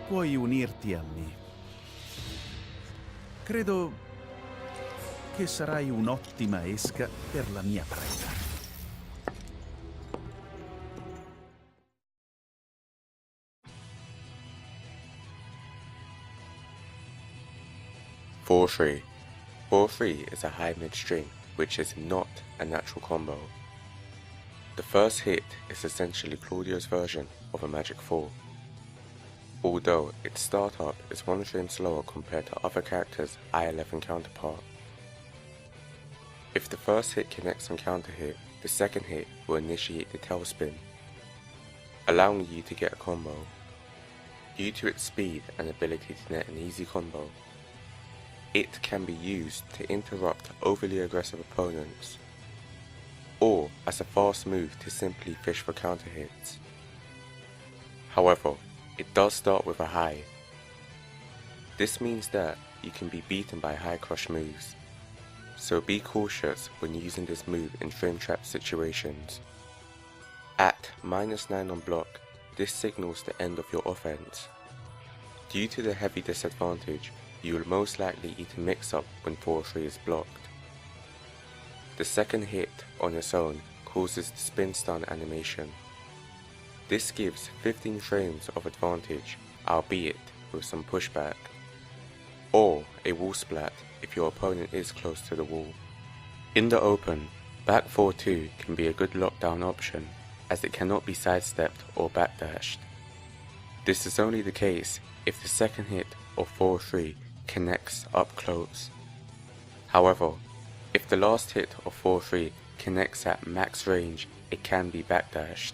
puoi unirti a me. Credo che sarai un'ottima esca per la mia preda. 4-3. 4-3 is a high mid string, which is not a natural combo. The first hit is essentially Claudio's version of a magic 4, although its startup is one frame slower compared to other characters' I-11 counterpart. If the first hit connects on counter hit, the second hit will initiate the tailspin, allowing you to get a combo. Due to its speed and ability to net an easy combo, it can be used to interrupt overly aggressive opponents, or as a fast move to simply fish for counter hits. However, it does start with a high. This means that you can be beaten by high crush moves, so be cautious when using this move in frame trap situations. At -9 on block, this signals the end of your offense. Due to the heavy disadvantage, you will most likely eat a mix-up when 4-3 is blocked. The second hit on its own causes the spin stun animation. This gives 15 frames of advantage, albeit with some pushback, or a wall splat if your opponent is close to the wall. In the open, back 4-2 can be a good lockdown option, as it cannot be sidestepped or backdashed. This is only the case if the second hit of 4-3 connects up close. However, if the last hit of 4-3 connects at max range, it can be backdashed.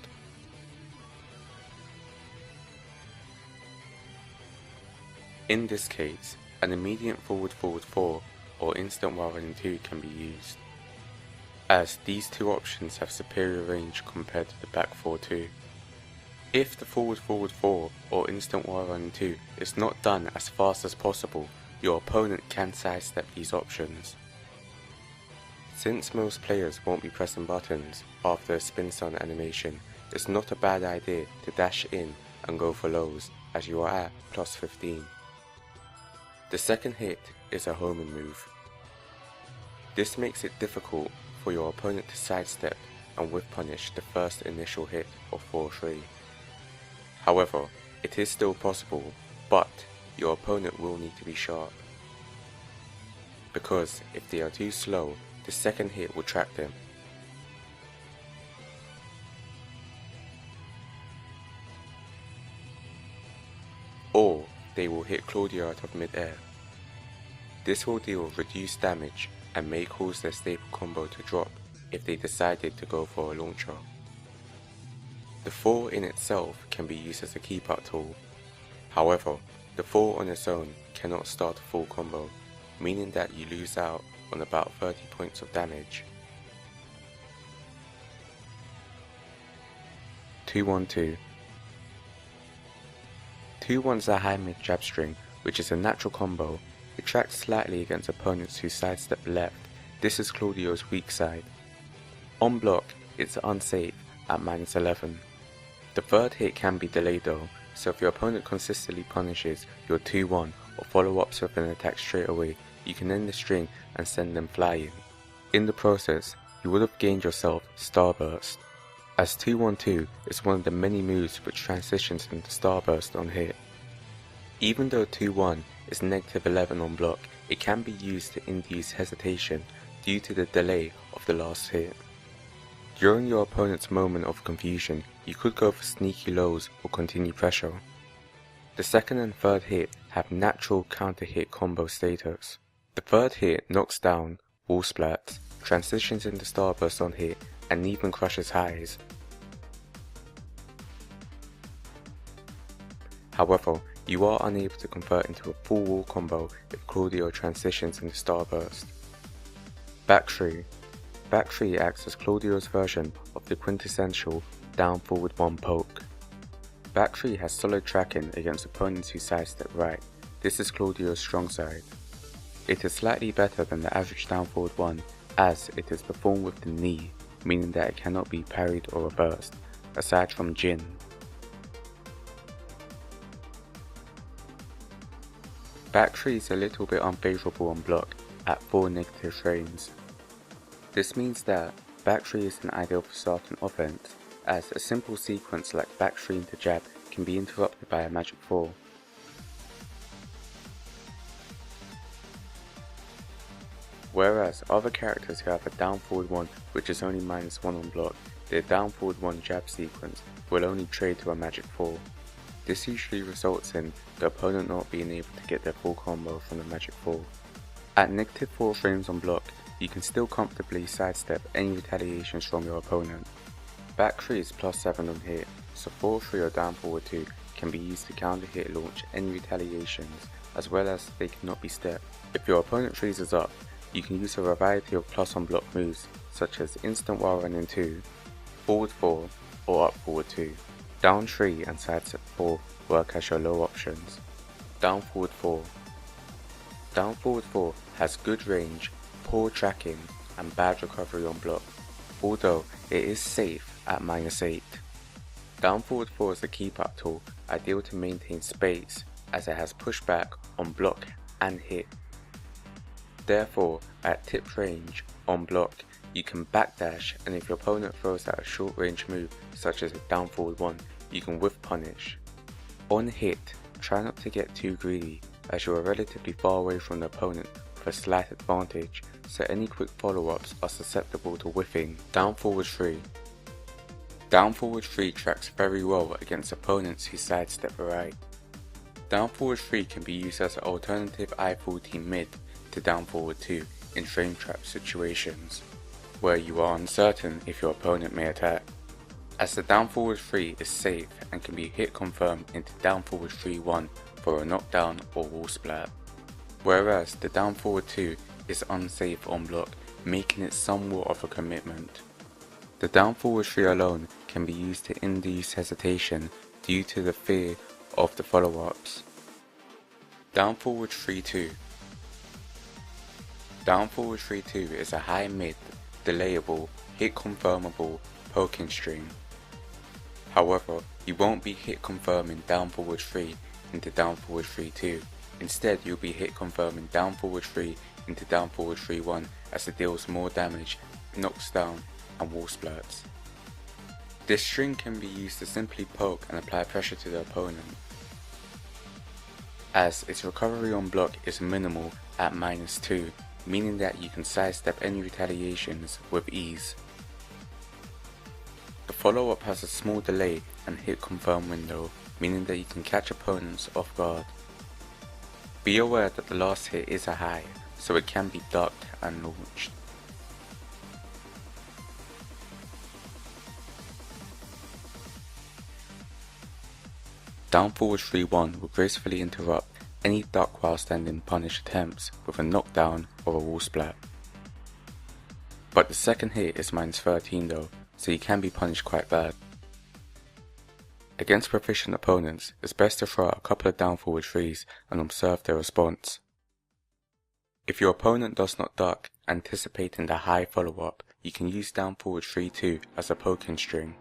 In this case, an immediate forward 4 or instant while running 2 can be used, as these two options have superior range compared to the back 4-2. If the forward 4 or instant while running 2 is not done as fast as possible, your opponent can sidestep these options. Since most players won't be pressing buttons after a spin stun animation, it's not a bad idea to dash in and go for lows, as you are at +15. The second hit is a homing move. This makes it difficult for your opponent to sidestep and whiff punish the first initial hit of 4-3. However, it is still possible, but your opponent will need to be sharp, because if they are too slow, the second hit will track them. Or they will hit Claudio out of mid-air. This will deal reduced damage and may cause their staple combo to drop if they decided to go for a launcher. The 4 in itself can be used as a keep-out tool. However, the 4 on its own cannot start a full combo, meaning that you lose out on about 30 points of damage. 2-1-2. 2-1 is a high mid jab string, which is a natural combo. It tracks slightly against opponents who sidestep left. This is Claudio's weak side. On block, it's unsafe at -11. The third hit can be delayed though, so if your opponent consistently punishes your 2-1 or follow-ups with an attack straight away, you can end the string and send them flying. In the process, you would have gained yourself Starburst, as 2-1-2 is one of the many moves which transitions into Starburst on hit. Even though 2-1 is -11 on block, it can be used to induce hesitation due to the delay of the last hit. During your opponent's moment of confusion, you could go for sneaky lows or continue pressure. The second and third hit have natural counter hit combo status. The third hit knocks down, wall splats, transitions into Starburst on hit, and even crushes highs. However, you are unable to convert into a full wall combo if Claudio transitions into Starburst. Back 3. Back 3 acts as Claudio's version of the quintessential down forward 1 poke. Back 3 has solid tracking against opponents who sidestep right. This is Claudio's strong side. It is slightly better than the average down forward 1, as it is performed with the knee, meaning that it cannot be parried or reversed, aside from Jin. Back 3 is a little bit unfavourable on block at 4 negative frames. This means that back 3 isn't ideal for starting offense, as a simple sequence like back 3 into jab can be interrupted by a magic 4. Whereas other characters who have a down forward 1 which is only -1 on block, their down forward 1 jab sequence will only trade to a magic 4. This usually results in the opponent not being able to get their full combo from the magic 4. At -4 frames on block, you can still comfortably sidestep any retaliations from your opponent. Back 3 is +7 on hit, so forward 3 or down forward 2 can be used to counter hit launch any retaliations, as well as they cannot be stepped. If your opponent freezes up, you can use a variety of plus on block moves, such as instant while running 2, forward 4, or up forward 2. Down 3 and sidestep 4 work as your low options. Down forward 4. Down forward 4 has good range, poor tracking, and bad recovery on block, although it is safe at -8. Down forward 4 is a keep-up tool, ideal to maintain space as it has pushback on block and hit. Therefore, at tipped range, on block, you can backdash, and if your opponent throws out a short range move such as a down forward 1, you can whiff punish. On hit, try not to get too greedy as you are relatively far away from the opponent with a slight advantage, so any quick follow-ups are susceptible to whiffing. Down forward 3. Down forward 3 tracks very well against opponents who sidestep right. Down forward 3 can be used as an alternative I-14 mid to down forward 2 in frame trap situations, where you are uncertain if your opponent may attack, as the down forward 3 is safe and can be hit confirmed into down forward 3-1 for a knockdown or wall splat, whereas the down forward 2 is unsafe on block, making it somewhat of a commitment. The down forward 3 alone can be used to induce hesitation due to the fear of the follow-ups. Down forward 3-2. Down forward 3-2 is a high mid, delayable, hit confirmable poking string. However, you won't be hit confirming down forward 3 into down forward 3-2. Instead, you'll be hit confirming down forward 3 into down forward 3-1 as it deals more damage, knocks down, and wall splats. This string can be used to simply poke and apply pressure to the opponent, as its recovery on block is minimal at -2, meaning that you can sidestep any retaliations with ease. The follow-up has a small delay and hit confirm window, meaning that you can catch opponents off guard. Be aware that the last hit is a high, so it can be ducked and launched. Down forward 3-1 will gracefully interrupt any duck while standing punish attempts with a knockdown or a wall splat. But the second hit is -13 though, so you can be punished quite bad. Against proficient opponents, it's best to throw out a couple of down forward 3s and observe their response. If your opponent does not duck, anticipating the high follow-up, you can use down forward 3-2 as a poking string.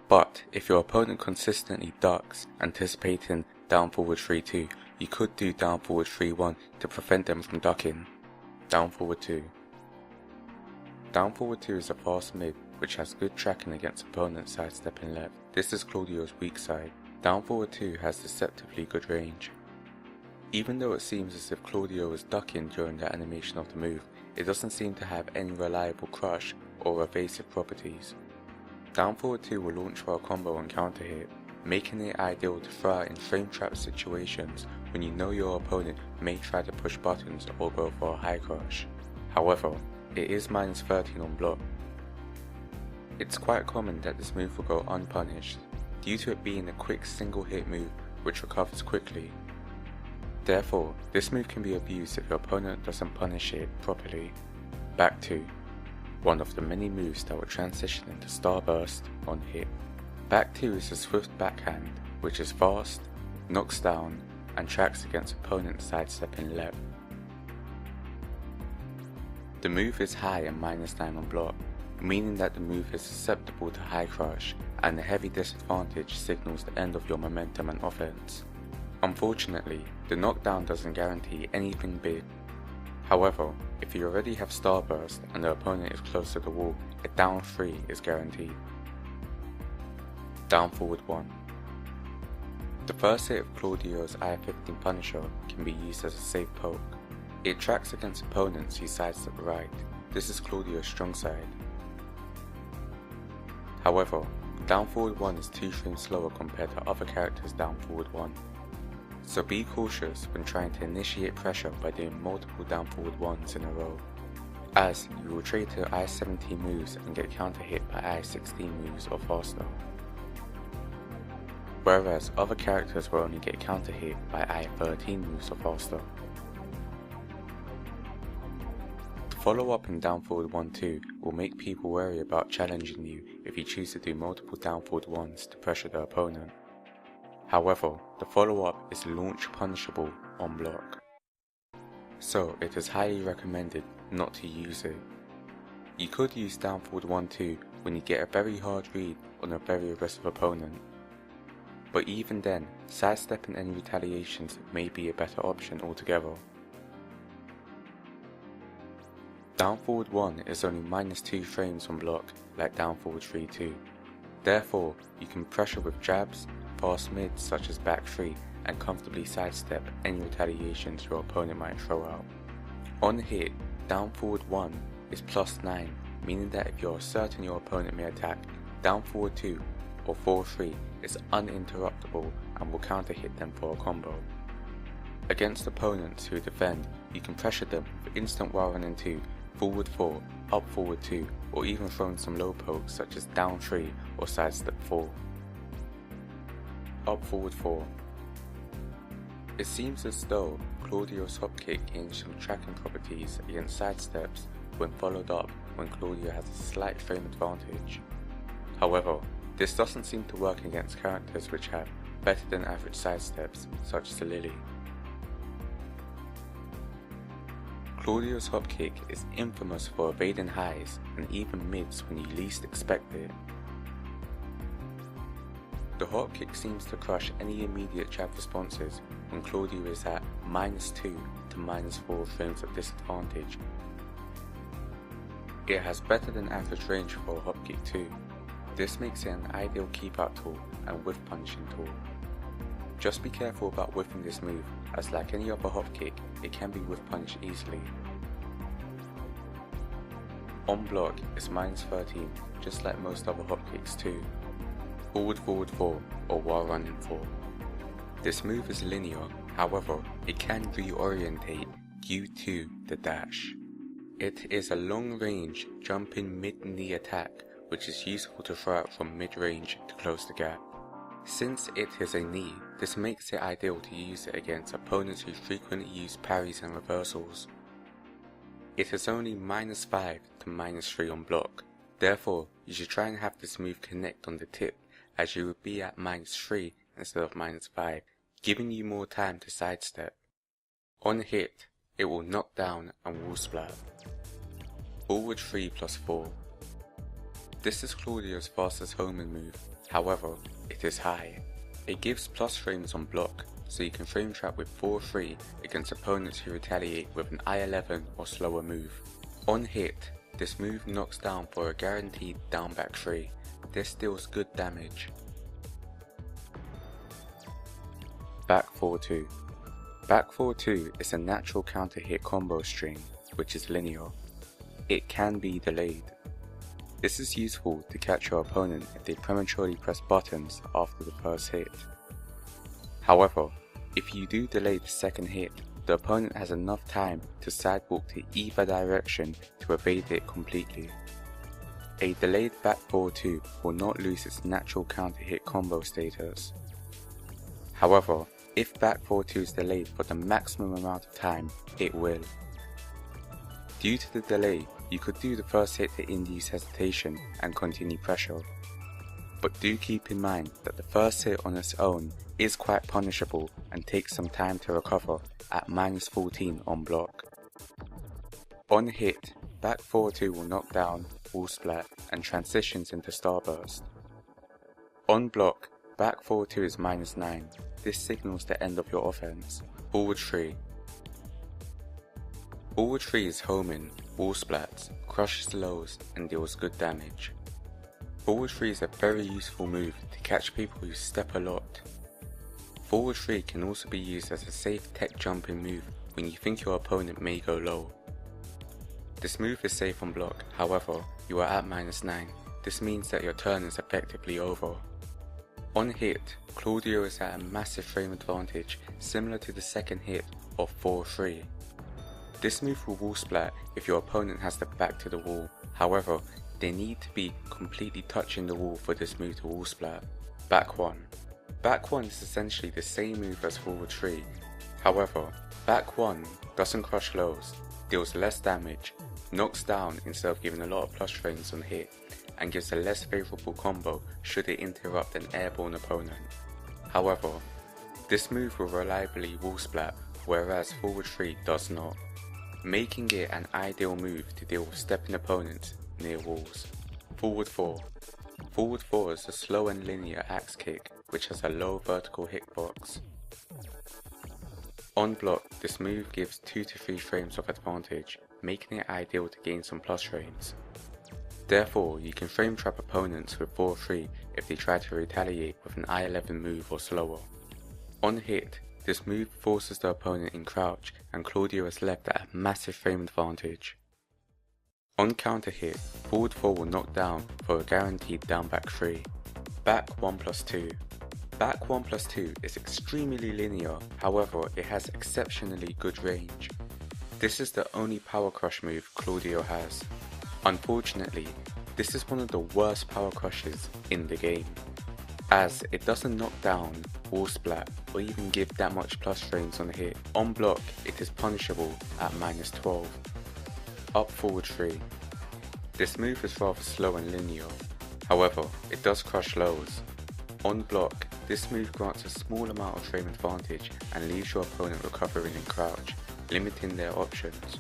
But if your opponent consistently ducks, anticipating down forward 3-2, you could do down forward 3-1 to prevent them from ducking. Down forward 2. Down forward 2 is a fast mid which has good tracking against opponents sidestepping left. This is Claudio's weak side. Down forward 2 has deceptively good range. Even though it seems as if Claudio is ducking during the animation of the move, it doesn't seem to have any reliable crush or evasive properties. Down forward 2 will launch for a combo and counter hit, making it ideal to throw out in frame trap situations when you know your opponent may try to push buttons or go for a high crush. However, it is -13 on block. It's quite common that this move will go unpunished, due to it being a quick single hit move which recovers quickly. Therefore, this move can be abused if your opponent doesn't punish it properly. Back 2. One of the many moves that will transition into Starburst on hit. Back 2 is a swift backhand, which is fast, knocks down, and tracks against opponents sidestepping left. The move is high and -9 on block, meaning that the move is susceptible to high crush, and the heavy disadvantage signals the end of your momentum and offense. Unfortunately, the knockdown doesn't guarantee anything big. However, if you already have Starburst and the opponent is close to the wall, a down 3 is guaranteed. Down forward 1. The first hit of Claudio's I-15 Punisher can be used as a safe poke. It tracks against opponents who sidestep right. This is Claudio's strong side. However, down forward 1 is 2 frames slower compared to other characters down forward 1. So be cautious when trying to initiate pressure by doing multiple down forward 1s in a row, as you will trade to I-17 moves and get counter hit by I-16 moves or faster. Whereas other characters will only get counter hit by I-13 moves or faster. The follow up in down forward 1-2 will make people wary about challenging you if you choose to do multiple down forward 1s to pressure the opponent. However, the follow-up is launch punishable on block, so it is highly recommended not to use it. You could use down forward 1-2 when you get a very hard read on a very aggressive opponent, but even then, sidestepping any retaliations may be a better option altogether. Down forward 1 is only -2 frames on block like down forward 3-2, therefore you can pressure with jabs, fast mids such as back 3 and comfortably sidestep any retaliations your opponent might throw out. On hit, down forward 1 is +9, meaning that if you are certain your opponent may attack, down forward 2 or 4-3 is uninterruptible and will counter hit them for a combo. Against opponents who defend, you can pressure them with instant while running 2, forward 4, up forward 2, or even throwing some low pokes such as down 3 or sidestep 4. Up forward 4. It seems as though Claudio's hop kick gains some tracking properties against sidesteps when followed up when Claudio has a slight frame advantage. However, this doesn't seem to work against characters which have better than average sidesteps such as Lily. Claudio's hop kick is infamous for evading highs and even mids when you least expect it. The hop kick seems to crush any immediate jab responses when Claudio is at -2 to -4 frames of disadvantage. It has better than average range for a hop kick too. This makes it an ideal keep out tool and whiff punishing tool. Just be careful about whiffing this move, as like any other hop kick, it can be whiff punished easily. On block is -13, just like most other hop kicks too. Forward 4 or while running 4. This move is linear, however it can reorientate due to the dash. It is a long range jumping mid-knee attack which is useful to throw out from mid-range to close the gap. Since it is a knee, this makes it ideal to use it against opponents who frequently use parries and reversals. It is only -5 to -3 on block, therefore you should try and have this move connect on the tip, as you would be at -3 instead of -5, giving you more time to sidestep. On hit, it will knock down and wall splat. Forward 3 + 4. This is Claudio's fastest homing move, however, it is high. It gives plus frames on block, so you can frame trap with 4-3 against opponents who retaliate with an I-11 or slower move. On hit, this move knocks down for a guaranteed down back 3. This deals good damage. Back 4-2. Back 4-2 is a natural counter hit combo string, which is linear. It can be delayed. This is useful to catch your opponent if they prematurely press buttons after the first hit. However, if you do delay the second hit, the opponent has enough time to sidewalk to either direction to evade it completely. A delayed back 4-2 will not lose its natural counter hit combo status. However, if back 4-2 is delayed for the maximum amount of time, it will. Due to the delay, you could do the first hit to induce hesitation and continue pressure. But do keep in mind that the first hit on its own is quite punishable and takes some time to recover at -14 on block. On hit, back 4-2 will knock down, wall splat and transitions into starburst. On block, back forward 2 is -9. This signals the end of your offense. Forward 3. Forward 3 is homing, wall splats, crushes lows and deals good damage. Forward 3 is a very useful move to catch people who step a lot. Forward 3 can also be used as a safe tech jumping move when you think your opponent may go low. This move is safe on block, however, you are at -9. This means that your turn is effectively over. On hit, Claudio is at a massive frame advantage similar to the second hit of 4-3. This move will wall splat if your opponent has the back to the wall, however, they need to be completely touching the wall for this move to wall splat. Back 1. Back 1 is essentially the same move as forward 3, however, back 1 doesn't crush lows, deals less damage, knocks down instead of giving a lot of plus frames on hit, and gives a less favourable combo should it interrupt an airborne opponent. However, this move will reliably wall splat, whereas forward 3 does not, making it an ideal move to deal with stepping opponents near walls. Forward 4. Forward 4 is a slow and linear axe kick which has a low vertical hitbox. On block, this move gives 2 to 3 frames of advantage, making it ideal to gain some plus frames. Therefore, you can frame trap opponents with 4-3 if they try to retaliate with an I-11 move or slower. On hit, this move forces the opponent in crouch and Claudio is left at a massive frame advantage. On counter hit, forward 4 will knock down for a guaranteed down back 3. Back 1+2. Back 1+2 is extremely linear, however it has exceptionally good range. This is the only power crush move Claudio has. Unfortunately, this is one of the worst power crushes in the game, as it doesn't knock down, wall splat, or even give that much plus frames on hit. On block, it is punishable at -12. Up forward 3. This move is rather slow and linear, however it does crush lows. On block, this move grants a small amount of frame advantage and leaves your opponent recovering in crouch, limiting their options.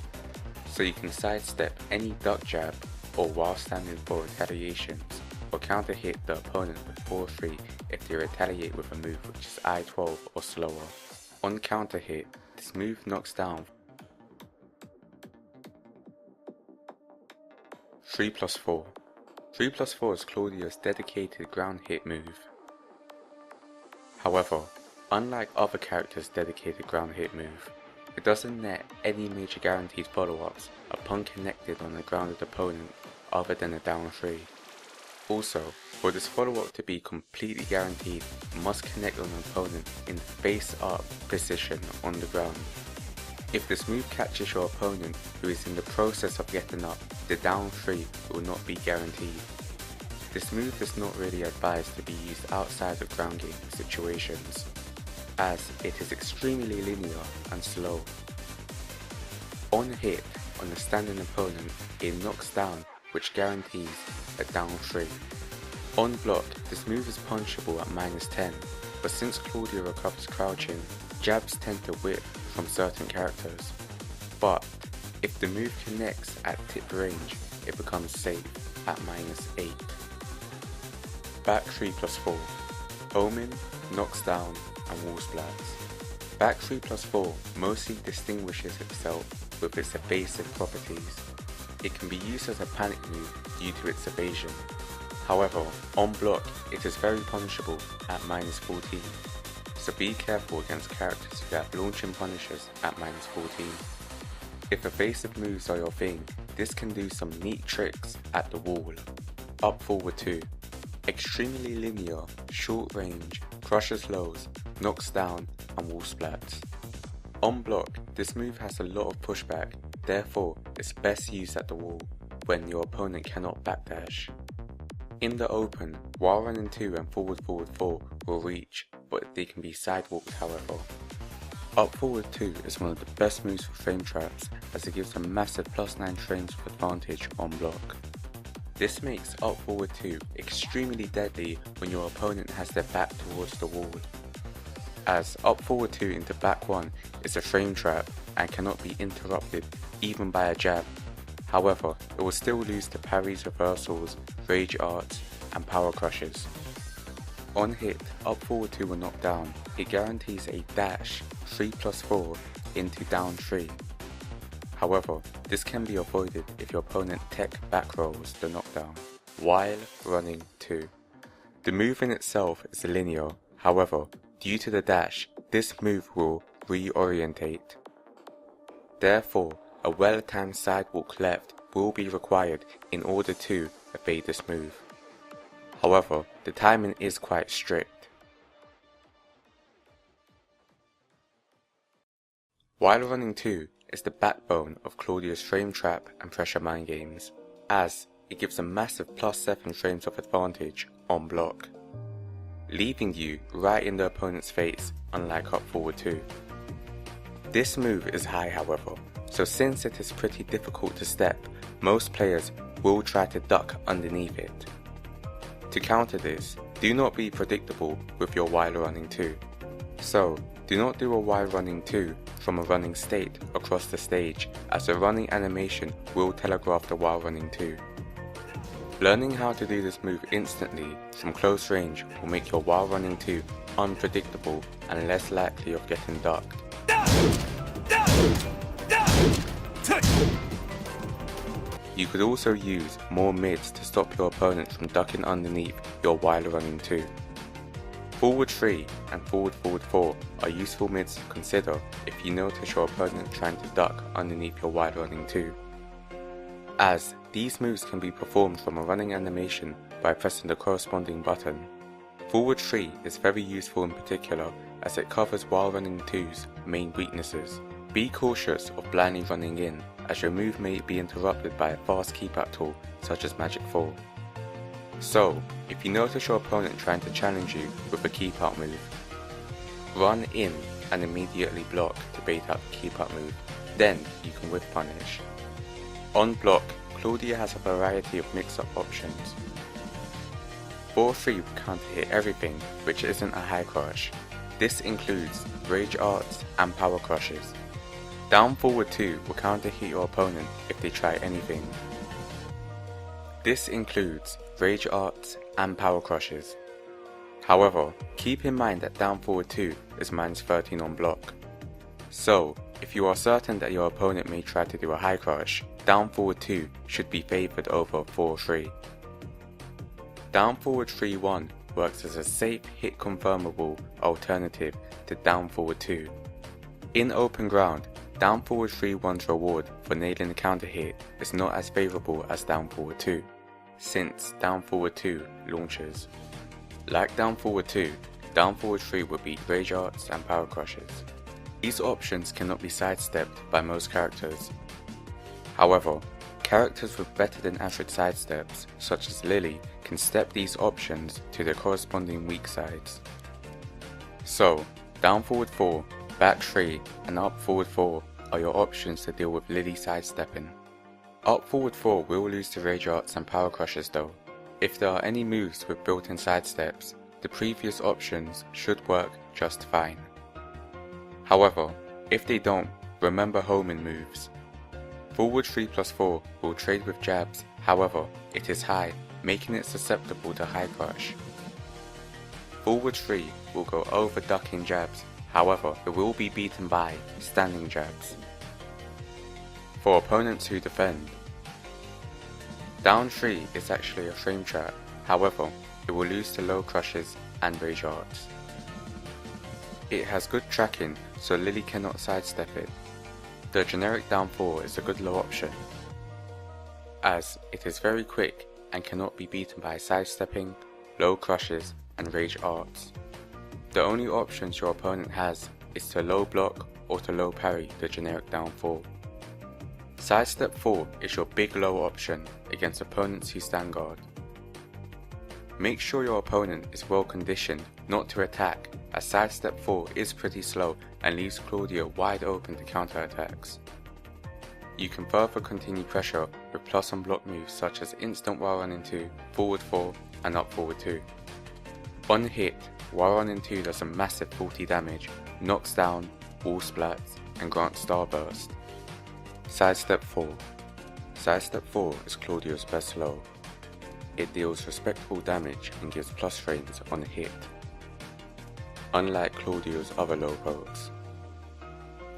So you can sidestep any duck jab or while standing for retaliations, or counter hit the opponent with 4-3 if they retaliate with a move which is I-12 or slower. On counter hit, this move knocks down 3+4. 3+4 is Claudio's dedicated ground hit move. However, unlike other characters' dedicated ground hit move, it doesn't net any major guaranteed follow-ups upon connected on a grounded opponent other than a down 3. Also, for this follow-up to be completely guaranteed, it must connect on an opponent in face-up position on the ground. If this move catches your opponent who is in the process of getting up, the down 3 will not be guaranteed. This move is not really advised to be used outside of ground game situations, as it is extremely linear and slow. On hit, on a standing opponent, it knocks down, which guarantees a down 3. On block, this move is punishable at -10, but since Claudio recovers crouching, jabs tend to whip from certain characters. But if the move connects at tip range, it becomes safe at -8. Back 3+4. Homing, knocks down, and wall splats. Back 3+4 mostly distinguishes itself with its evasive properties. It can be used as a panic move due to its evasion. However, on block, it is very punishable at -14, so be careful against characters who have launching punishers at -14. If evasive moves are your thing, this can do some neat tricks at the wall. Up forward 2. Extremely linear, short range, crushes lows, knocks down, and wall splats. On block, this move has a lot of pushback, therefore it's best used at the wall when your opponent cannot backdash. In the open, while running 2 and forward 4 will reach, but they can be sidewalked however. Up forward 2 is one of the best moves for frame traps, as it gives a massive +9 frames of advantage on block. This makes up forward 2 extremely deadly when your opponent has their back towards the wall, as up forward 2 into back 1 is a frame trap and cannot be interrupted even by a jab. However, it will still lose to parries, reversals, rage arts, and power crushes. On hit, up forward 2 will knock down. It guarantees a dash 3+4 into down 3. However, this can be avoided if your opponent tech back rolls the knockdown while running 2. The move in itself is linear, however, due to the dash, this move will reorientate. Therefore, a well-timed sidewalk left will be required in order to evade this move. However, the timing is quite strict. While running 2 is the backbone of Claudio's frame trap and pressure mind games, as it gives a massive +7 frames of advantage on block, leaving you right in the opponent's face unlike up forward 2. This move is high however, so since it is pretty difficult to step, most players will try to duck underneath it. To counter this, do not be predictable with your while running 2. So, do not do a while running 2 from a running state across the stage, as the running animation will telegraph the while running 2. Learning how to do this move instantly from close range will make your while running 2 unpredictable and less likely of getting ducked. You could also use more mids to stop your opponent from ducking underneath your while running 2. Forward 3 and forward 4 are useful mids to consider if you notice your opponent trying to duck underneath your while running 2, as these moves can be performed from a running animation by pressing the corresponding button. Forward 3 is very useful in particular as it covers while running 2's main weaknesses. Be cautious of blindly running in, as your move may be interrupted by a fast keep-out tool such as Magic 4. So, if you notice your opponent trying to challenge you with a keep-out move, run in and immediately block to bait out the keep-out move, then you can whiff punish. On block, Claudio has a variety of mix-up options. 4-3 will counter hit everything which isn't a high crush. This includes Rage Arts and Power Crushes. Down forward 2 will counter hit your opponent if they try anything. This includes Rage Arts and Power Crushes. However, keep in mind that down forward 2 is -13 on block. So, if you are certain that your opponent may try to do a high crush, down forward 2 should be favoured over 4-3. Down forward 3-1 works as a safe hit confirmable alternative to down forward 2. In open ground, down forward 3-1's reward for nailing the counter hit is not as favourable as down forward 2, since down forward 2 launches. Like down forward 2, down forward 3 will beat Rage Arts and Power Crushes. These options cannot be sidestepped by most characters. However, characters with better than average sidesteps, such as Lily, can step these options to their corresponding weak sides. So, down forward 4, back 3 and up forward 4 are your options to deal with Lily sidestepping. Up forward 4 will lose to Rage Arts and Power Crushes though. If there are any moves with built-in sidesteps, the previous options should work just fine. However, if they don't, remember homing moves. Forward 3+4 will trade with jabs, however, it is high, making it susceptible to high crush. Forward 3 will go over ducking jabs, however, it will be beaten by standing jabs. For opponents who defend, down 3 is actually a frame trap, however, it will lose to low crushes and Rage Arts. It has good tracking, so Lily cannot sidestep it. The generic down 4 is a good low option, as it is very quick and cannot be beaten by sidestepping, low crushes and Rage Arts. The only options your opponent has is to low block or to low parry the generic down 4. Sidestep 4 is your big low option against opponents who stand guard. Make sure your opponent is well conditioned not to attack, as sidestep 4 is pretty slow and leaves Claudio wide open to counter attacks. You can further continue pressure with plus on block moves such as instant while running 2, forward 4 and up forward 2. On hit, while running 2 does a massive 40 damage, knocks down, wall splats and grants starburst. Sidestep 4. Sidestep 4 is Claudio's best low. it deals respectable damage and gives plus frames on hit, unlike Claudio's other low pokes.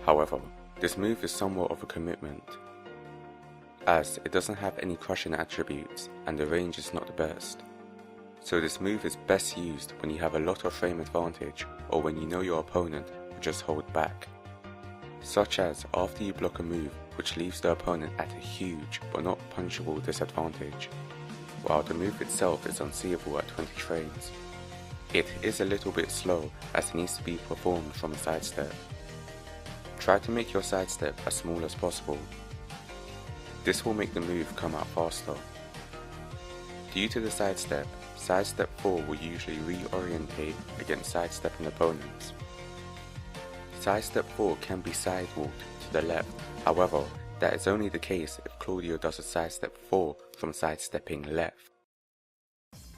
However, this move is somewhat of a commitment, as it doesn't have any crushing attributes and the range is not the best. So this move is best used when you have a lot of frame advantage or when you know your opponent will just hold back, such as after you block a move which leaves the opponent at a huge but not punishable disadvantage, while the move itself is unseeable at 20 frames. It is a little bit slow as it needs to be performed from a sidestep. Try to make your sidestep as small as possible. This will make the move come out faster. Due to the sidestep, sidestep 4 will usually reorientate against sidestepping opponents. Sidestep 4 can be sidewalked to the left, however, that is only the case if Claudio does a sidestep 4 from sidestepping left.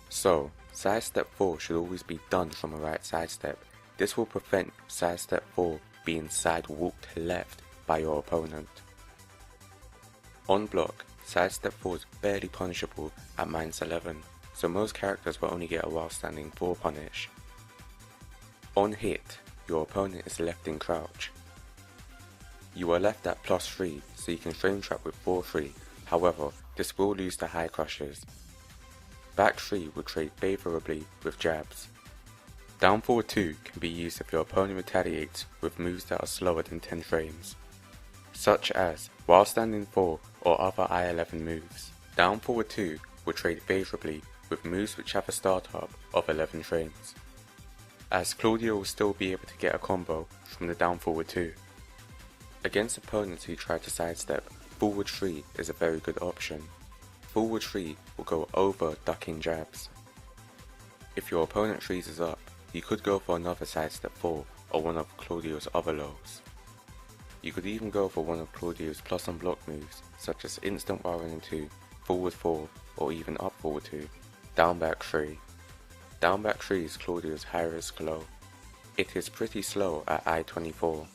So, sidestep 4 should always be done from a right sidestep. This will prevent sidestep 4 being sidewalked left by your opponent. On block, sidestep 4 is barely punishable at -11, so most characters will only get a while standing 4 punish. On hit, your opponent is left in crouch. You are left at +3, so you can frame trap with 4-3, however, this will lose to high crushes. Back 3 will trade favourably with jabs. Down forward 2 can be used if your opponent retaliates with moves that are slower than 10 frames, such as while standing 4 or other I-11 moves. Down forward 2 will trade favourably with moves which have a startup of 11 frames, as Claudio will still be able to get a combo from the down forward 2. Against opponents who try to sidestep, forward 3 is a very good option. Forward 3 will go over ducking jabs. If your opponent freezes up, you could go for another sidestep 4 or one of Claudio's other lows. You could even go for one of Claudio's plus on block moves such as instant while running 2, forward 4 or even up forward 2, down back 3. Down back 3 is Claudio's high risk low. It is pretty slow at I-24.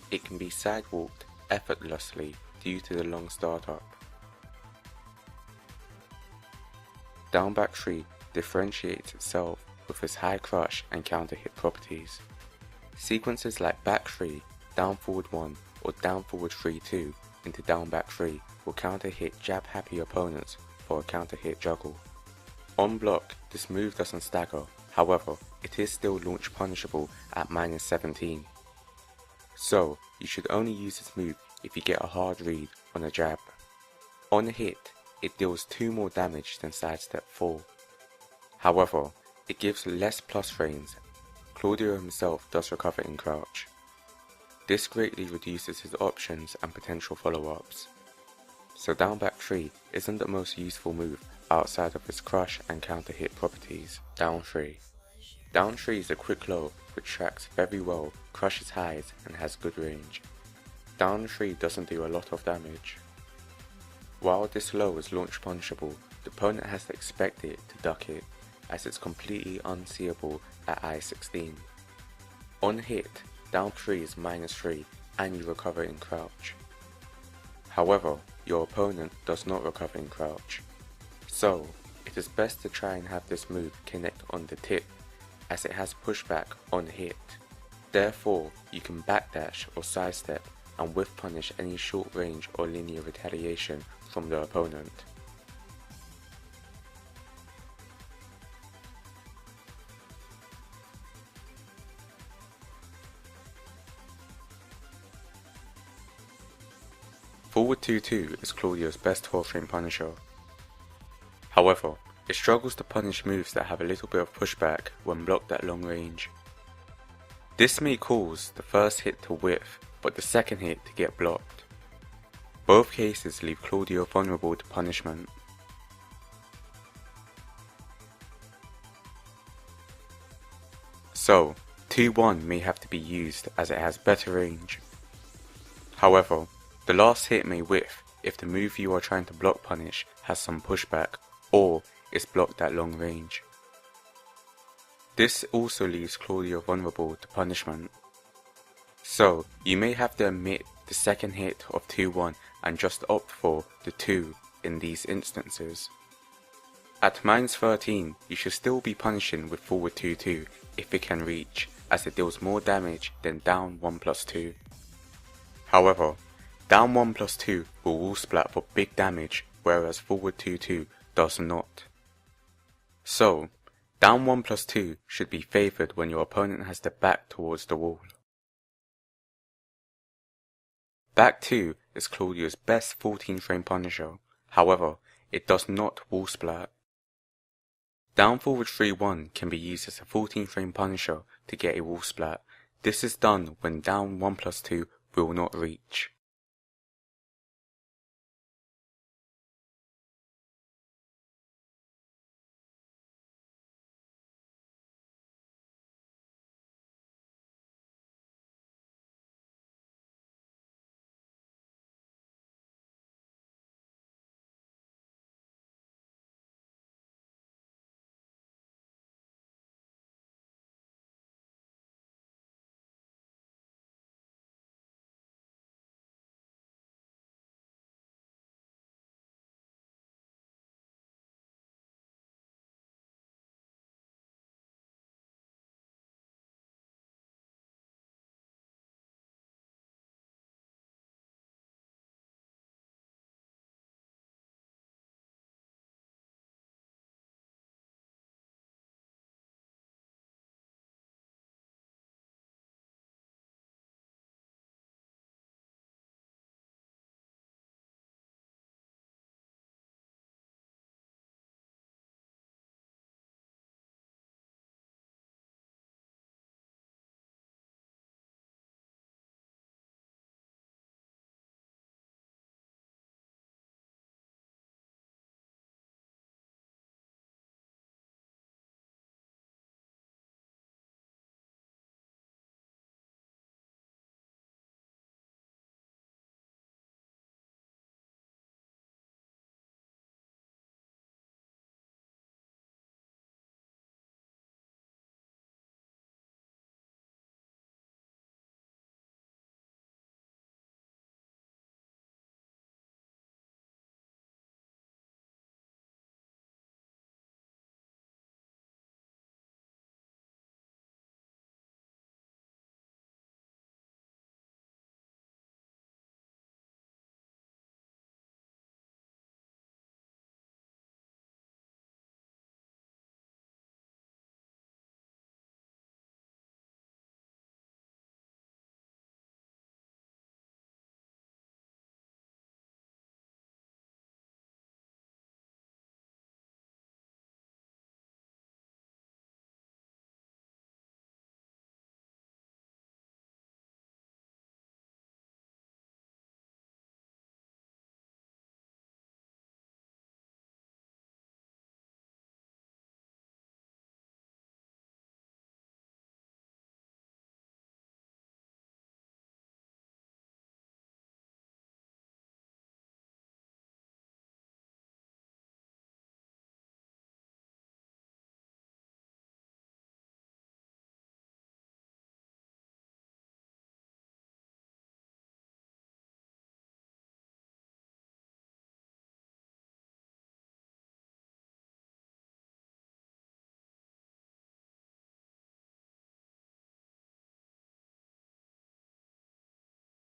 It can be sidewalked effortlessly due to the long startup. Down back 3 differentiates itself with its high crush and counter hit properties. Sequences like back 3, down forward 1 or down forward 3-2 into down back 3 will counter hit jab happy opponents for a counter hit juggle. On block, this move doesn't stagger, however, it is still launch punishable at -17. So, you should only use this move if you get a hard read on a jab. On hit, it deals 2 more damage than sidestep 4. However, it gives less plus frames. Claudio himself does recover in crouch. This greatly reduces his options and potential follow-ups. So down back 3 isn't the most useful move outside of its crush and counter hit properties. Down 3. Down 3 is a quick low which tracks very well, crushes highs and has good range. Down 3 doesn't do a lot of damage. While this low is launch punishable, the opponent has to expect it to duck it, as it's completely unseeable at I-16. On hit, down 3 is -3 and you recover in crouch. However, your opponent does not recover in crouch. So, it is best to try and have this move connect on the tip, as it has pushback on hit. Therefore, you can backdash or sidestep and whiff punish any short range or linear retaliation from the opponent. Forward 2-2 is Claudio's best 12-frame punisher. However, it struggles to punish moves that have a little bit of pushback when blocked at long range. This may cause the first hit to whiff, but the second hit to get blocked. Both cases leave Claudio vulnerable to punishment. So, 2-1 may have to be used as it has better range. However, the last hit may whiff if the move you are trying to block punish has some pushback or is blocked at long range. This also leaves Claudio vulnerable to punishment. So, you may have to omit the second hit of 2-1 and just opt for the 2 in these instances. At -13, you should still be punishing with forward 2-2 if it can reach, as it deals more damage than down 1+2. However, down 1+2 will wall splat for big damage, whereas forward 2-2 does not. So, down 1+2 should be favoured when your opponent has their back towards the wall. Back 2 is Claudio's best 14 frame punisher, however, it does not wall splat. Down forward 3-1 can be used as a 14 frame punisher to get a wall splat. This is done when down 1+2 will not reach.